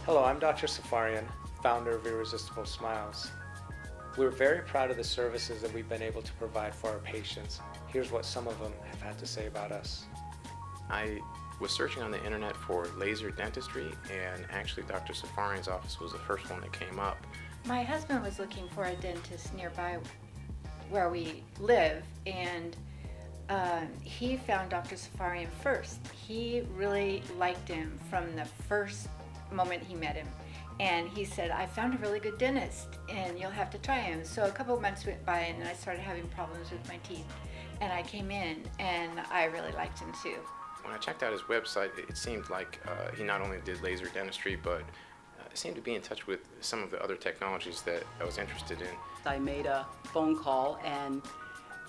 Hello, I'm Dr. Safarian, founder of Irresistible Smiles. We're very proud of the services that we've been able to provide for our patients. Here's what some of them have had to say about us. I was searching on the internet for laser dentistry, and actually Dr. Safarian's office was the first one that came up. My husband was looking for a dentist nearby where we live, and he found Dr. Safarian first. He really liked him from the first moment he met him. And he said, I found a really good dentist and you'll have to try him. So a couple of months went by and I started having problems with my teeth. And I came in and I really liked him too. When I checked out his website, it seemed like he not only did laser dentistry, but seemed to be in touch with some of the other technologies that I was interested in. I made a phone call and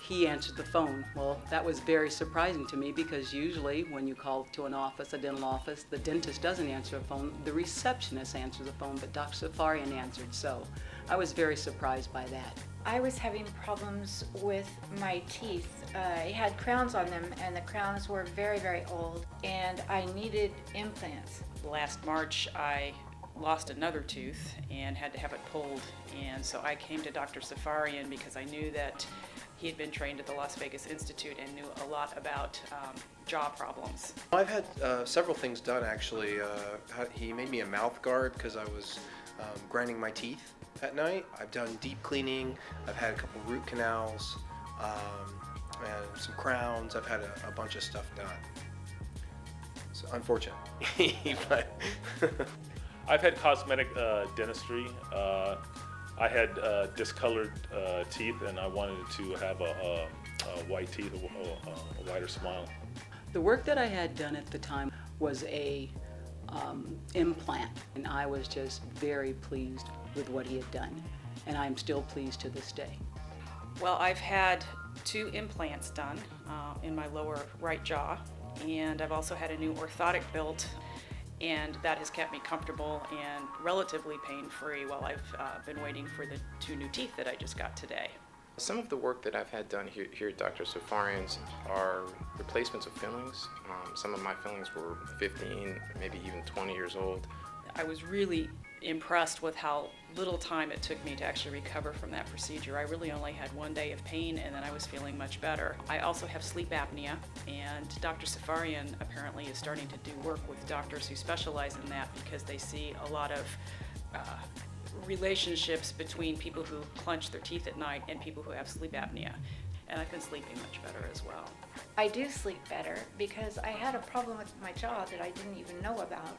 he answered the phone. Well, that was very surprising to me because usually when you call to an office, a dental office, the dentist doesn't answer a phone, the receptionist answers the phone, but Dr. Safarian answered, so I was very surprised by that. I was having problems with my teeth. I had crowns on them and the crowns were very, very old and I needed implants. Last March I lost another tooth and had to have it pulled, and so I came to Dr. Safarian because I knew that he had been trained at the Las Vegas Institute and knew a lot about jaw problems. I've had several things done actually. He made me a mouth guard because I was grinding my teeth at night. I've done deep cleaning. I've had a couple root canals and some crowns. I've had a bunch of stuff done. It's unfortunate, but I've had cosmetic dentistry. I had discolored teeth and I wanted to have a white teeth, a whiter smile. The work that I had done at the time was a implant, and I was just very pleased with what he had done, and I'm still pleased to this day. Well, I've had 2 implants done in my lower right jaw, and I've also had a new orthotic built, and that has kept me comfortable and relatively pain-free while I've been waiting for the 2 new teeth that I just got today. Some of the work that I've had done here at Dr. Safarian's are replacements of fillings. Some of my fillings were 15, maybe even 20 years old. I was really impressed with how little time it took me to actually recover from that procedure. I really only had 1 day of pain and then I was feeling much better. I also have sleep apnea, and Dr. Safarian apparently is starting to do work with doctors who specialize in that because they see a lot of relationships between people who clench their teeth at night and people who have sleep apnea. And I've been sleeping much better as well. I do sleep better because I had a problem with my jaw that I didn't even know about.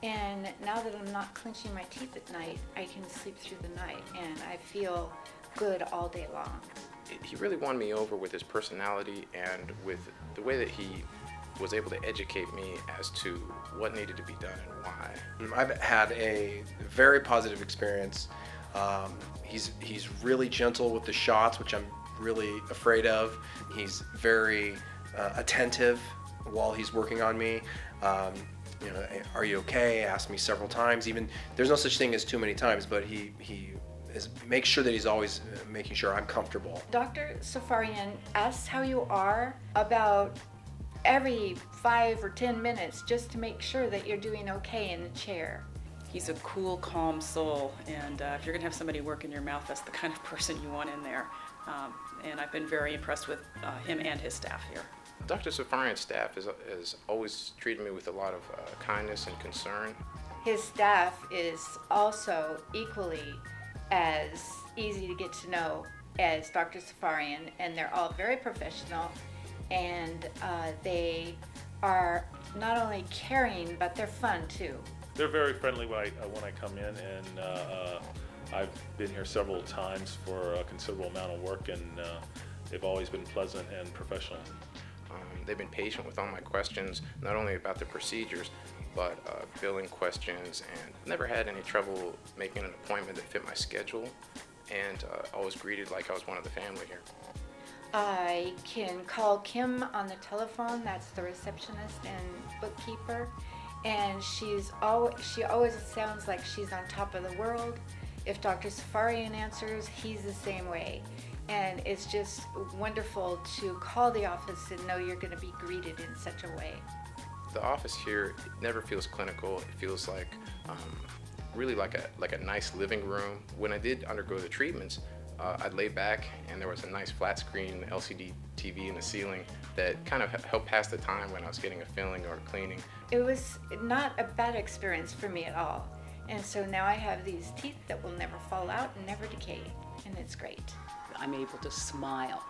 And now that I'm not clenching my teeth at night, I can sleep through the night and I feel good all day long. He really won me over with his personality and with the way that he was able to educate me as to what needed to be done and why. I've had a very positive experience. He's really gentle with the shots, which I'm really afraid of. He's very attentive while he's working on me. You know, are you okay? Asked me several times. Even there's no such thing as too many times, but he makes sure that he's always making sure I'm comfortable. Dr. Safarian asks how you are about every 5 or 10 minutes just to make sure that you're doing okay in the chair. He's a cool, calm soul, and if you're going to have somebody work in your mouth, that's the kind of person you want in there. And I've been very impressed with him and his staff here. Dr. Safarian's staff has always treated me with a lot of kindness and concern. His staff is also equally as easy to get to know as Dr. Safarian, and they're all very professional, and they are not only caring, but they're fun too. They're very friendly when I come in, and I've been here several times for a considerable amount of work, and they've always been pleasant and professional. They've been patient with all my questions, not only about the procedures, but billing questions, and never had any trouble making an appointment that fit my schedule, and always greeted like I was one of the family here. I can call Kim on the telephone, that's the receptionist and bookkeeper, and she always sounds like she's on top of the world. If Dr. Safarian answers, he's the same way. And it's just wonderful to call the office and know you're going to be greeted in such a way. The office here never feels clinical. It feels like really like a nice living room. When I did undergo the treatments, I'd lay back and there was a nice flat screen LCD TV in the ceiling that kind of helped pass the time when I was getting a filling or cleaning. It was not a bad experience for me at all. And so now I have these teeth that will never fall out and never decay, and it's great. I'm able to smile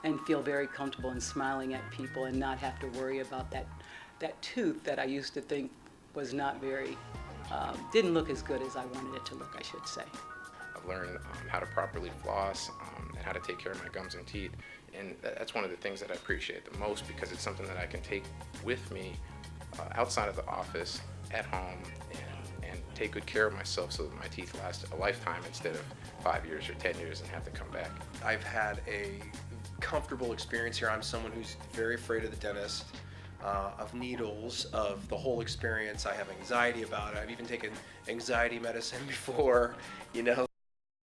and feel very comfortable in smiling at people and not have to worry about that tooth that I used to think was not very, didn't look as good as I wanted it to look, I should say. I've learned how to properly floss and how to take care of my gums and teeth. And that's one of the things that I appreciate the most, because it's something that I can take with me outside of the office, at home, and take good care of myself so that my teeth last a lifetime instead of 5 years or 10 years and have to come back. I've had a comfortable experience here. I'm someone who's very afraid of the dentist, of needles, of the whole experience. I have anxiety about it. I've even taken anxiety medicine before, you know.